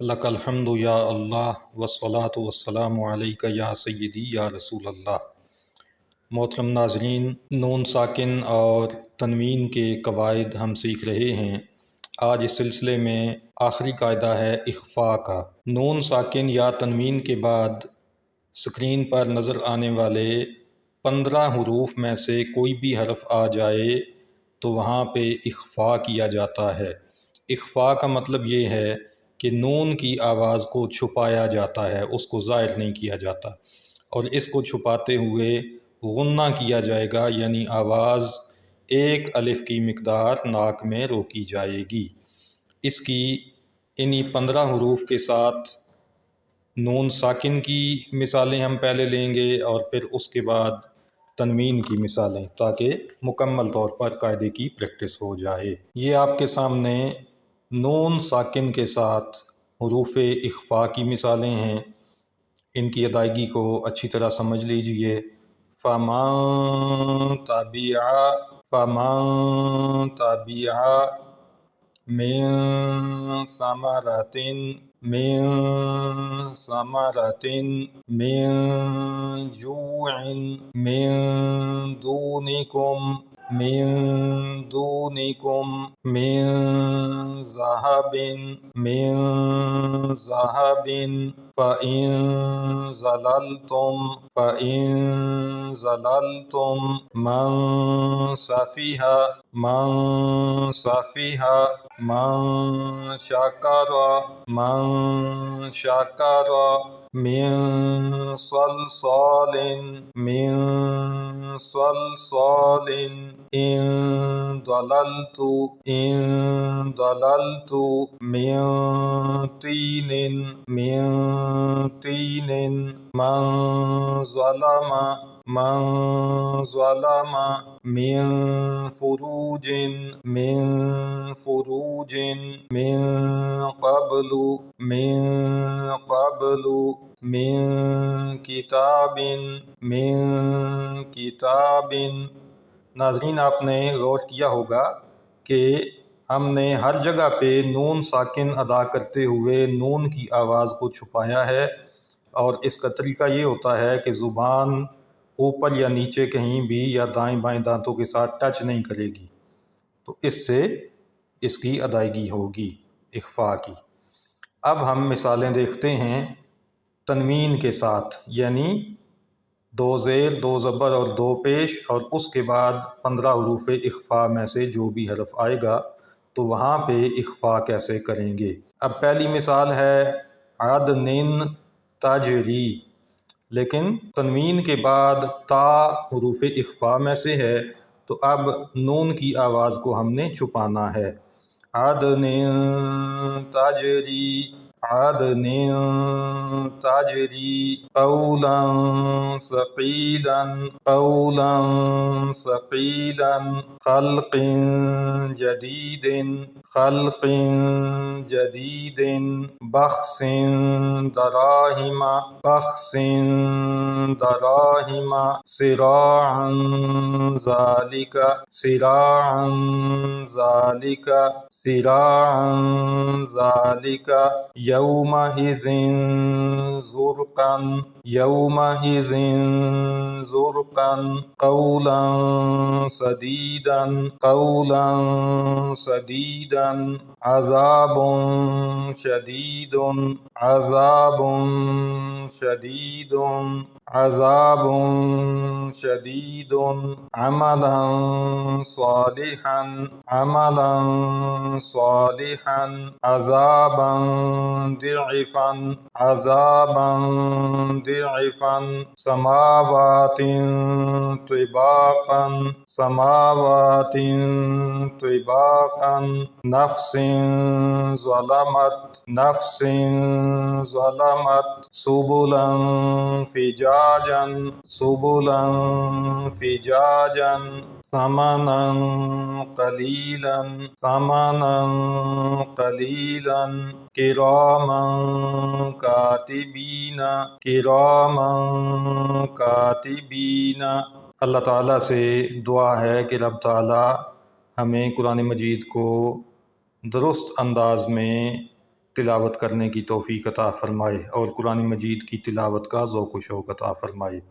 लकल हम्दु या अल्लाह वस्सलातु वस्सलामु अलैका या सय्यदी या रसूल अल्लाह। मोहतरम नाज़रीन, नून साकिन और तनवीन के कवायद हम सीख रहे हैं। आज इस सिलसिले में आखिरी कायदा है इख्फ़ा का। नून साकिन या तनवीन के बाद स्क्रीन पर नज़र आने वाले 15 हरूफ में से कोई भी हरफ आ जाए तो वहाँ पे इख्फ़ा किया जाता है। इख्फ़ा का मतलब ये है कि नून की आवाज़ को छुपाया जाता है, उसको ज़ाहिर नहीं किया जाता, और इसको छुपाते हुए गुन्ना किया जाएगा, यानी आवाज़ एक अलिफ की मिक़दार नाक में रोकी जाएगी। इसकी इन्हीं 15 हरूफ के साथ नून साकिन की मिसालें हम पहले लेंगे और फिर उसके बाद तनवीन की मिसालें, ताकि मुकम्मल तौर पर कायदे की प्रैक्टिस हो जाए। ये आपके सामने नून साकिन के साथ हरूफ इख्फ़ा की मिसालें हैं। इनकी अदायगी को अच्छी तरह समझ लीजिए। फ़मन तबिआ, फ़मन तबिआ मिन समरतिन, मिन समरतिन, मिन जूइन, मिन दूनिकुम, मिन दूनिकुम, मिन ज़हबिन, मिन ज़हबिन, फ़इन ज़ललतुम, फ़इन ज़ललतुम, मन सफ़िहा, मन सफ़िहा, मन शकरा, मन शकरा, मिन सलसालिन, मिन सलसालिन, इन दललतु, इन दललतु, मिन तीनिन, मिन तीनिन, मन ज़लमा, मन ज़लमा, मिन फ़ुरूजिन, मिन फ़ुरूजिन, मिन क़ब्लु, मिन क़ब्लु, मिन किताबिन, मिन किताबिन। नाज़रीन, आपने गौर किया होगा कि हमने हर जगह पे नून साकिन अदा करते हुए नून की आवाज़ को छुपाया है, और इसका तरीका ये होता है कि ज़ुबान ऊपर या नीचे कहीं भी या दाएं बाएं दांतों के साथ टच नहीं करेगी, तो इससे इसकी अदायगी होगी इख्फ़ा की। अब हम मिसालें देखते हैं तनवीन के साथ, यानी दो ज़ेर, दो ज़बर और दो पेश, और उसके बाद 15 हरूफ इख्फ़ा में से जो भी हरफ आएगा तो वहाँ पे इख्फ़ा कैसे करेंगे। अब पहली मिसाल है अदनिन तजरी, लेकिन तनवीन के बाद ता हरूफ इख्फ़ा में से है, तो अब नून की आवाज़ को हमने छुपाना है। अदनिन तजरी, अदनिन तजरी, क़ौलन सक़ीलन, क़ौलन सक़ीलन, ख़ल्क़िन जदीदिन, ख़ल्क़िन जदीदिन, बख़्सिन दराहिमा, बख़्सिन दराहिमा, सिराअन ज़ालिका, सिराअन ज़ालिका, सिराअन ज़ालिका, यौमइज़िन ज़ुरक़न, यौमइज़िन ज़ुरक़न, क़ौलन सदीदन, क़ौलन सदीदन, अज़ाबुन शदीदुन, अज़ाबुन शदीदुन, अज़ाबुन शदीदुन, अमलन सालिहन, अमलन सालिहन, अज़ाबन दिअफ़न, अज़ाबन दिअफ़न, समावातिन तिबाक़न, समावातिन तिबाक़न, नफ़्सिन ज़लमत, नफ़्सिन ज़लमत, सुबुलन फ़िजाजन, सुबुलन फ़िजाजन, समनन क़लीलन, समनन क़लीलन, किरामन कातिबीना, किरामन कातिबीना। अल्लाह ताला से दुआ है कि रब ताला हमें कुरान मजीद को दुरुस्त अंदाज में तिलावत करने की तौफ़ीक़ अता फ़रमाए और कुरान मजीद की तिलावत का ज़ौक़ व शौक़ अता फ़रमाए।